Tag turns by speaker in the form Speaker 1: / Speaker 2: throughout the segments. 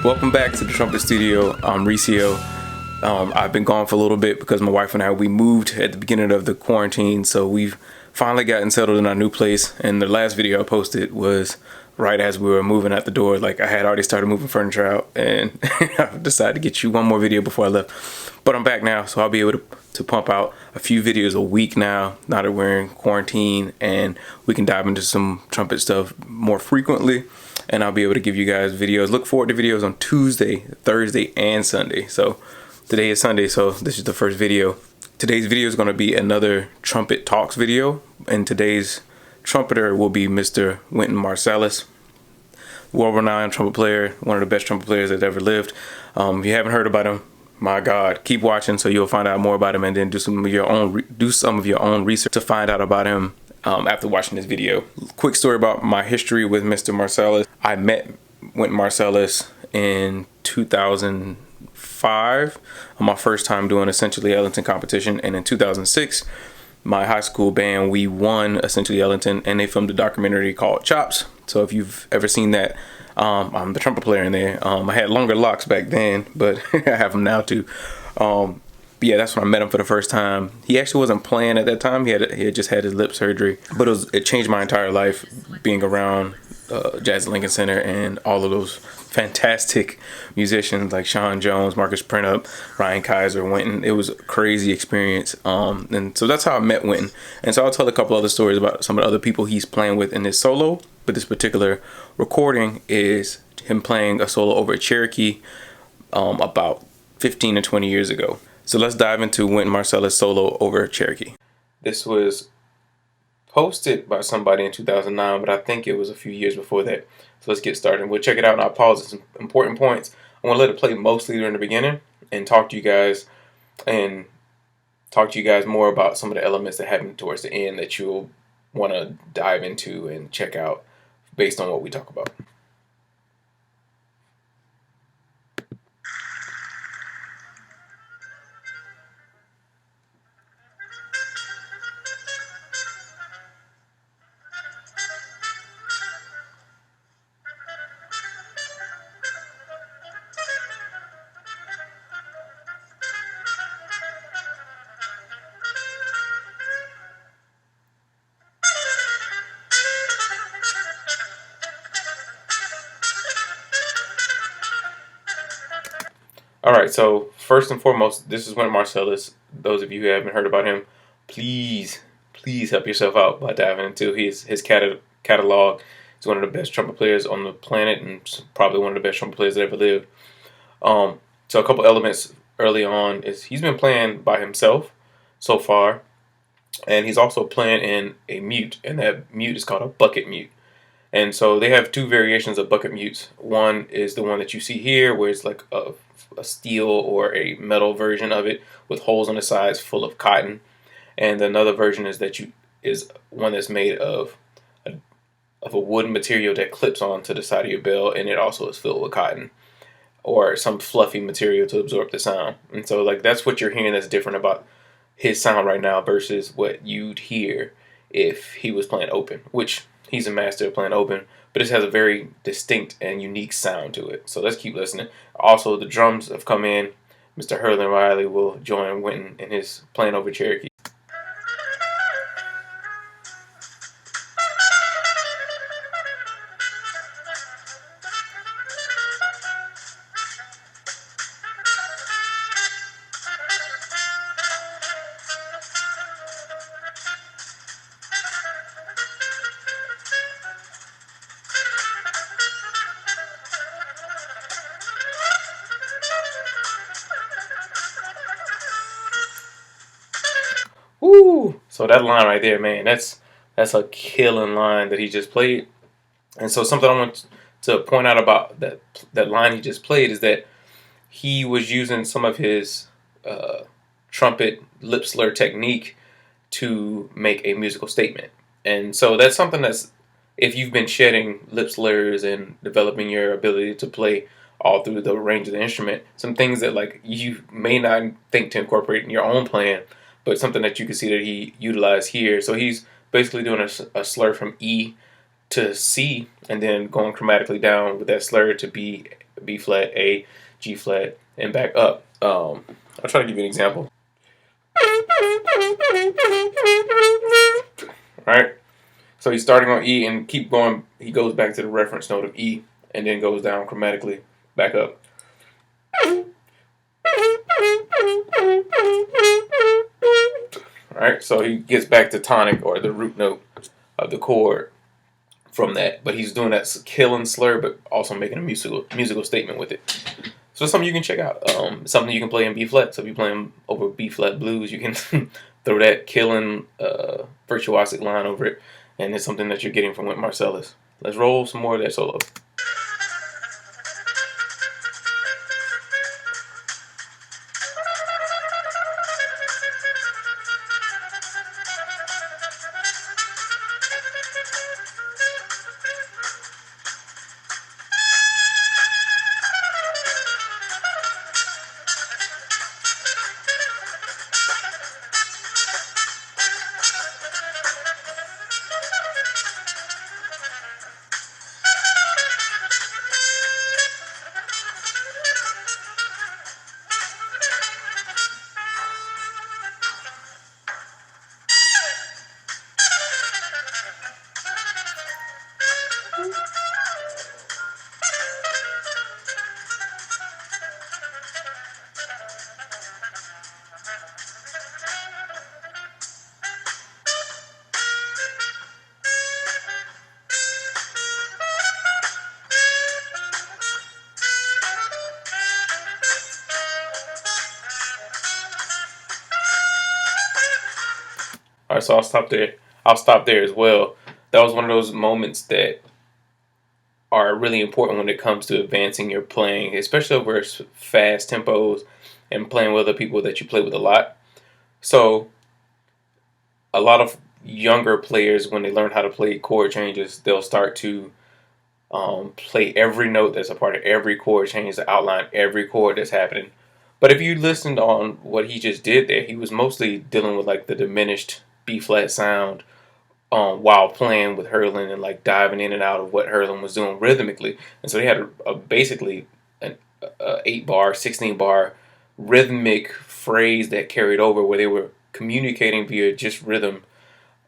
Speaker 1: Welcome back to the Trumpet Studio. I'm Ricio. I've been gone for a little bit because my wife and I, we moved at the beginning of the quarantine, so we've finally gotten settled in our new place. And the last video I posted was right as we were moving out the door. Like, I had already started moving furniture out, and I decided to get you one more video before I left. But I'm back now, so I'll be able to pump out a few videos a week now that we're in quarantine, and we can dive into some trumpet stuff more frequently. And I'll be able to give you guys videos. Look forward to videos on Tuesday, Thursday, and Sunday. So today is Sunday, so this is the first video. Today's video is going to be another Trumpet Talks video, and today's trumpeter will be Mr. Wynton Marsalis, world-renowned trumpet player, one of the best trumpet players that ever lived. If you haven't heard about him, my God, keep watching so you'll find out more about him, and then do some of your own research to find out about him after watching this video. Quick story about my history with Mr. Marsalis. I met Wynton Marsalis in 2005 on my first time doing Essentially Ellington competition, and in 2006 my high school band, we won Essentially Ellington, and they filmed a documentary called Chops. So if you've ever seen that, I'm the trumpet player in there. I had longer locks back then, but I have them now too. Yeah, that's when I met him for the first time. He actually wasn't playing at that time. He had just had his lip surgery, but it changed my entire life being around Jazz at Lincoln Center and all of those fantastic musicians like Sean Jones, Marcus Printup, Ryan Kaiser, Wynton. It was a crazy experience. And so that's how I met Wynton. And so I'll tell a couple other stories about some of the other people he's playing with in his solo. But this particular recording is him playing a solo over at Cherokee about 15 to 20 years ago. So let's dive into Wynton Marsalis' solo over Cherokee. This was posted by somebody in 2009, but I think it was a few years before that. So let's get started. We'll check it out, and I'll pause at some important points. I want to let it play mostly during the beginning and talk to you guys more about some of the elements that happen towards the end that you'll want to dive into and check out based on what we talk about. Alright, so first and foremost, this is Wynton Marsalis. Those of you who haven't heard about him, please help yourself out by diving into his catalog. He's one of the best trumpet players on the planet, and probably one of the best trumpet players that ever lived. So a couple elements early on is he's been playing by himself so far, and he's also playing in a mute, and that mute is called a bucket mute. And so they have two variations of bucket mutes. One is the one that you see here, where it's like a steel or a metal version of it with holes on the sides full of cotton. And another version is one that's made of a wooden material that clips onto the side of your bell, and it also is filled with cotton or some fluffy material to absorb the sound. And so like that's what you're hearing that's different about his sound right now versus what you'd hear if he was playing open, which he's a master of playing open, but this has a very distinct and unique sound to it. So let's keep listening. Also, the drums have come in. Mr. Hurley Riley will join Wynton in his playing over Cherokee. Woo! So that line right there, man, that's a killing line that he just played. And so something I want to point out about that line he just played is that he was using some of his trumpet lip slur technique to make a musical statement. And so that's something that's, if you've been shedding lip slurs and developing your ability to play all through the range of the instrument, some things that like you may not think to incorporate in your own playing, but something that you can see that he utilized here. So he's basically doing a slur from E to C, and then going chromatically down with that slur to be B flat, A, G flat, and back up. I'll try to give you an example. Alright? So he's starting on E and keep going. He goes back to the reference note of E and then goes down chromatically back up. Alright, so he gets back to tonic or the root note of the chord from that. But he's doing that kill and slur, but also making a musical statement with it. So it's something you can check out. Something you can play in B flat. So if you're playing over B flat blues, you can throw that killing virtuosic line over it. And it's something that you're getting from Wynton Marsalis. Let's roll some more of that solo. All right, so I'll stop there. I'll stop there as well. That was one of those moments that are really important when it comes to advancing your playing, especially over fast tempos and playing with other people that you play with a lot. So a lot of younger players, when they learn how to play chord changes, they'll start to play every note that's a part of every chord change to outline every chord that's happening. But if you listened on what he just did there, he was mostly dealing with like the diminished B flat sound while playing with Hurlin and like diving in and out of what Hurlin was doing rhythmically. And so they had basically an 8-bar, 16-bar rhythmic phrase that carried over where they were communicating via just rhythm,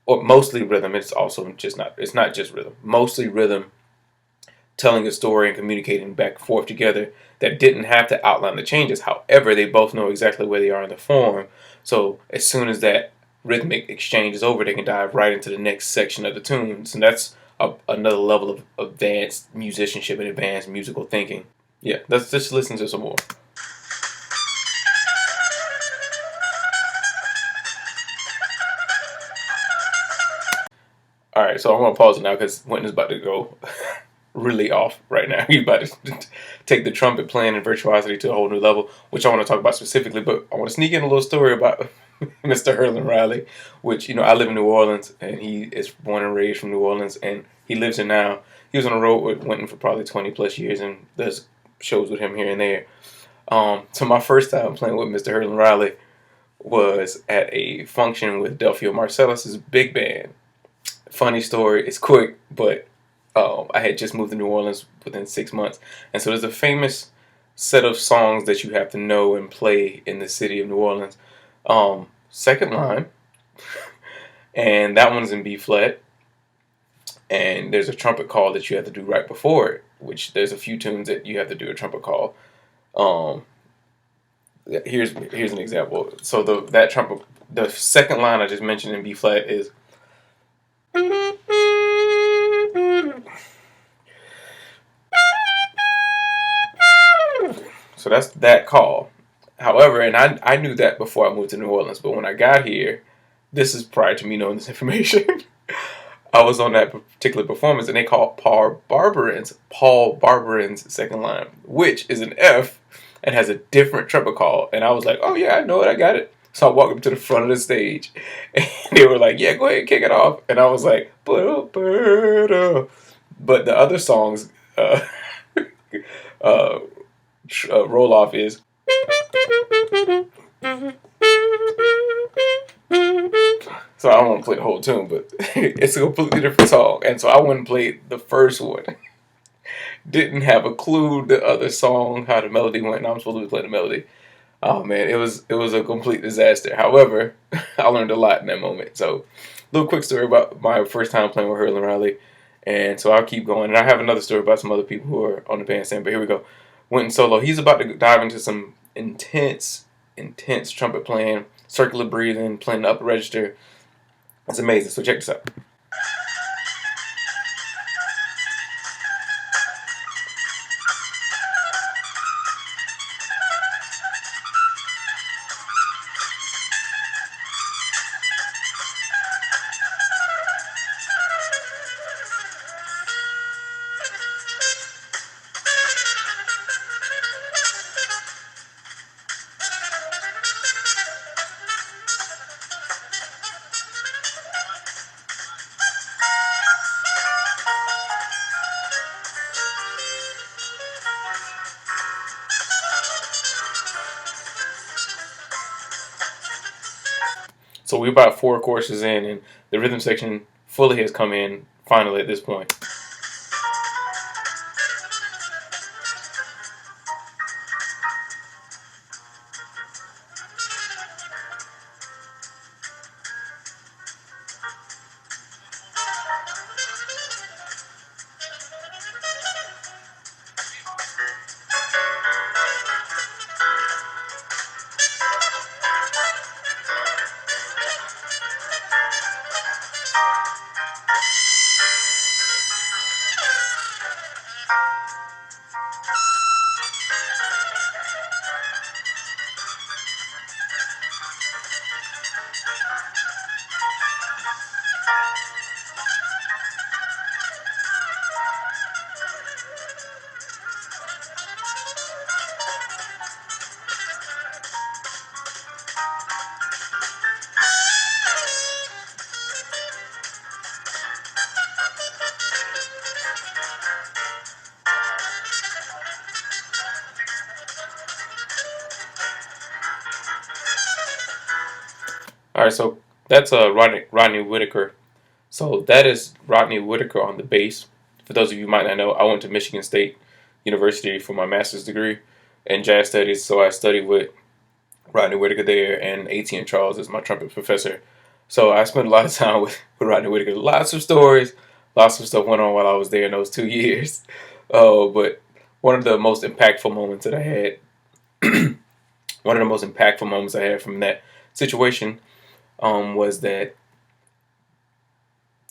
Speaker 1: or mostly rhythm. It's also it's not just rhythm, mostly rhythm, telling a story and communicating back and forth together that didn't have to outline the changes. However, they both know exactly where they are in the form. So as soon as that rhythmic exchange is over, they can dive right into the next section of the tunes. And that's another level of advanced musicianship and advanced musical thinking. Yeah, let's just listen to some more. All right, so I'm going to pause it now because Wynton is about to go really off right now. He's about to take the trumpet playing and virtuosity to a whole new level, which I want to talk about specifically. But I want to sneak in a little story about Mr. Hurlin Riley, which, I live in New Orleans, and he is born and raised from New Orleans, and he lives here now. He was on the road with Wynton for probably 20 plus years and does shows with him here and there. So my first time playing with Mr. Hurlin Riley was at a function with Delphio Marsalis' big band. Funny story, it's quick, but I had just moved to New Orleans within 6 months, and so there's a famous set of songs that you have to know and play in the city of New Orleans. Second line, and that one's in B flat, and there's a trumpet call that you have to do right before it, which there's a few tunes that you have to do a trumpet call. Here's an example. So the second line I just mentioned in B flat is so that's that call. However, and I knew that before I moved to New Orleans, but when I got here, this is prior to me knowing this information, I was on that particular performance, and they called Paul Barberin's second line, which is an F and has a different trumpet call. And I was like, oh yeah, I know it, I got it. So I walked up to the front of the stage, and they were like, yeah, go ahead and kick it off. And I was like, but the other songs roll off is so I don't want to play the whole tune, but it's a completely different song. And so I went and played the first one. Didn't have a clue the other song, how the melody went, and I'm supposed to be playing the melody. Oh man, it was a complete disaster. However, I learned a lot in that moment. So, little quick story about my first time playing with Hurl and Riley, and so I'll keep going. And I have another story about some other people who are on the bandstand. But here we go. Wynton solo. He's about to dive into some intense, intense trumpet playing, circular breathing, playing the upper register. It's amazing. So check this out. So we're about 4 courses in, and the rhythm section fully has come in finally at this point. All right, so that's Rodney Whitaker. So that is Rodney Whitaker on the bass. For those of you who might not know, I went to Michigan State University for my master's degree in jazz studies. So I studied with Rodney Whitaker there, and A.T. and Charles is my trumpet professor. So I spent a lot of time with Rodney Whitaker. Lots of stories, lots of stuff went on while I was there in those 2 years. Oh, but one of the most impactful moments that I had, one of the most impactful moments I had from that situation was that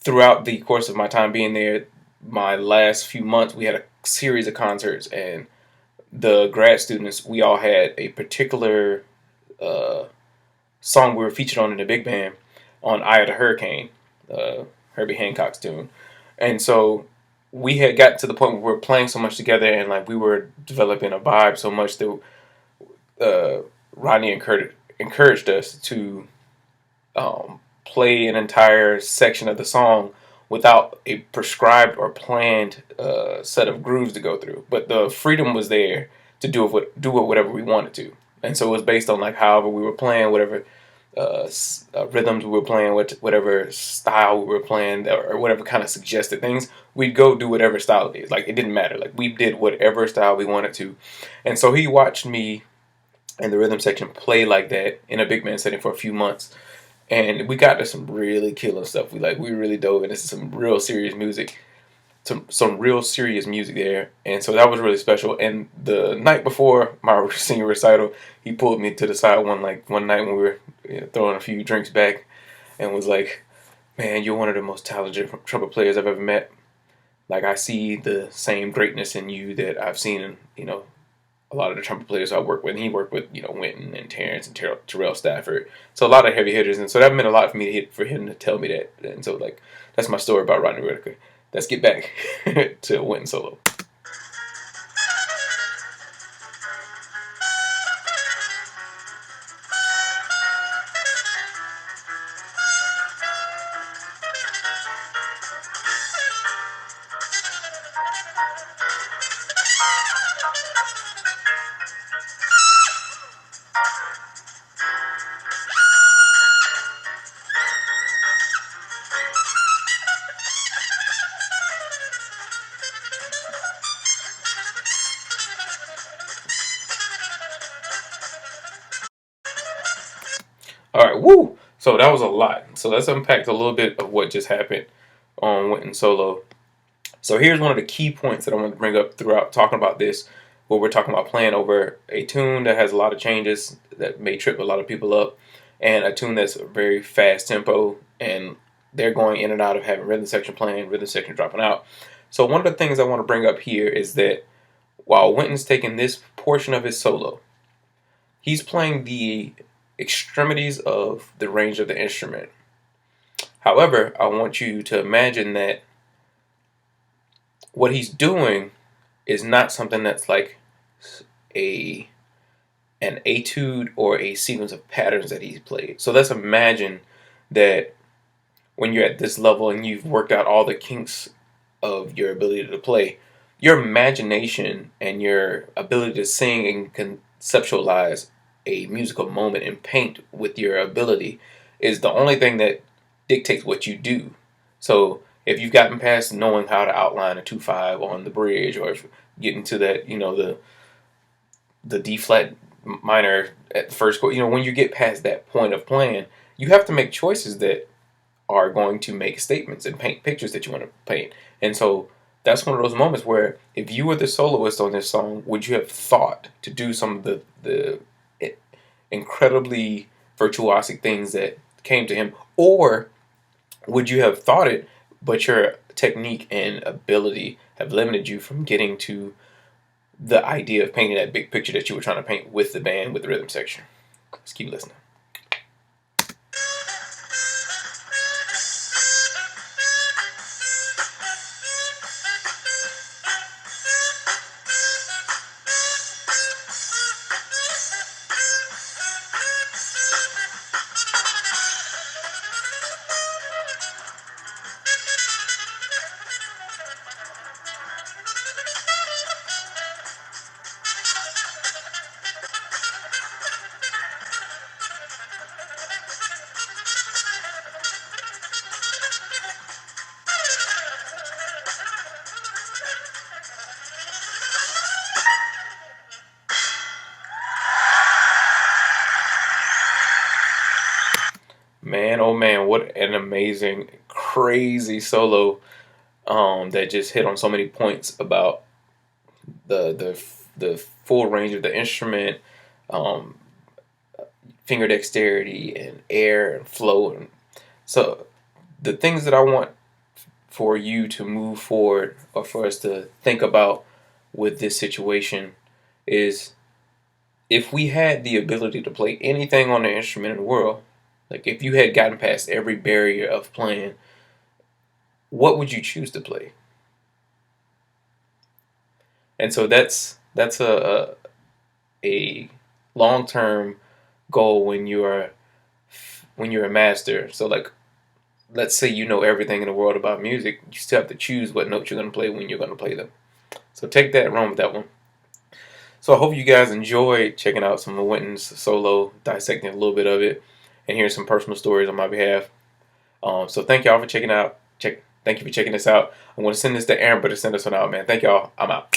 Speaker 1: throughout the course of my time being there, my last few months, we had a series of concerts, and the grad students, we all had a particular uh, song we were featured on in the big band on Eye of the Hurricane, Herbie Hancock's tune. And so we had got to the point where we were playing so much together, and like we were developing a vibe so much that Rodney encouraged us to play an entire section of the song without a prescribed or planned set of grooves to go through. But the freedom was there to do whatever we wanted to. And so it was based on like however we were playing, whatever rhythms we were playing, whatever style we were playing, or whatever kind of suggested things, we'd go do whatever style it is. Like it didn't matter. Like we did whatever style we wanted to. And so he watched me and the rhythm section play like that in a big band setting for a few months. And we got to some really killer stuff. We really dove into some real serious music, some real serious music there. And so that was really special. And the night before my senior recital, he pulled me to the side one night when we were throwing a few drinks back, and was like, "Man, you're one of the most talented trumpet players I've ever met. Like I see the same greatness in you that I've seen in a lot of the trumpet players I work with." And he worked with Wynton and Terrence and Terrell Stafford, so a lot of heavy hitters, and so that meant a lot for me for him to tell me that. And so that's my story about Rodney Whitaker. Let's get back to Wynton solo. Woo! So that was a lot. So let's unpack a little bit of what just happened on Wynton solo. So here's one of the key points that I want to bring up throughout talking about this, where we're talking about playing over a tune that has a lot of changes that may trip a lot of people up, and a tune that's very fast tempo, and they're going in and out of having rhythm section playing, rhythm section dropping out. So one of the things I want to bring up here is that while Wynton's taking this portion of his solo, he's playing the extremities of the range of the instrument. However, I want you to imagine that what he's doing is not something that's like a an etude or a sequence of patterns that he's played. So let's imagine that when you're at this level and you've worked out all the kinks of your ability to play, your imagination and your ability to sing and conceptualize a musical moment and paint with your ability is the only thing that dictates what you do. So if you've gotten past knowing how to outline a 2/5 on the bridge, or if getting to that, the D flat minor at the first chord, when you get past that point of playing, you have to make choices that are going to make statements and paint pictures that you want to paint. And so that's one of those moments where if you were the soloist on this song, would you have thought to do some of the incredibly virtuosic things that came to him, or would you have thought it, but your technique and ability have limited you from getting to the idea of painting that big picture that you were trying to paint with the band, with the rhythm section? Let's keep listening. Man, oh man, what an amazing, crazy solo that just hit on so many points about the full range of the instrument, um, finger dexterity and air and flow. And so the things that I want for you to move forward, or for us to think about with this situation, is if we had the ability to play anything on the instrument in the world, like if you had gotten past every barrier of playing, what would you choose to play? And so that's a long term goal when you're a master. So like, let's say you know everything in the world about music, you still have to choose what notes you're going to play when you're going to play them. So take that and run with that one. So I hope you guys enjoyed checking out some of Wynton's solo, dissecting a little bit of it, and hearing some personal stories on my behalf. So thank y'all for checking out. Thank you for checking this out. I'm going to send this to Amber to send this one out, man. Thank y'all. I'm out.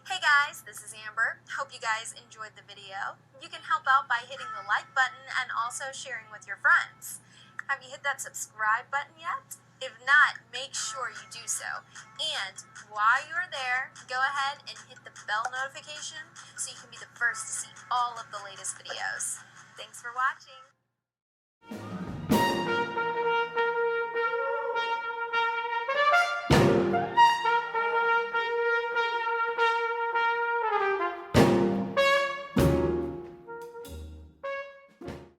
Speaker 2: Hey guys, this is Amber. Hope you guys enjoyed the video. You can help out by hitting the like button and also sharing with your friends. Have you hit that subscribe button yet? If not, make sure you do so. And while you're there, go ahead and hit the bell notification so you can be the first to see all of the latest videos. Thanks for watching.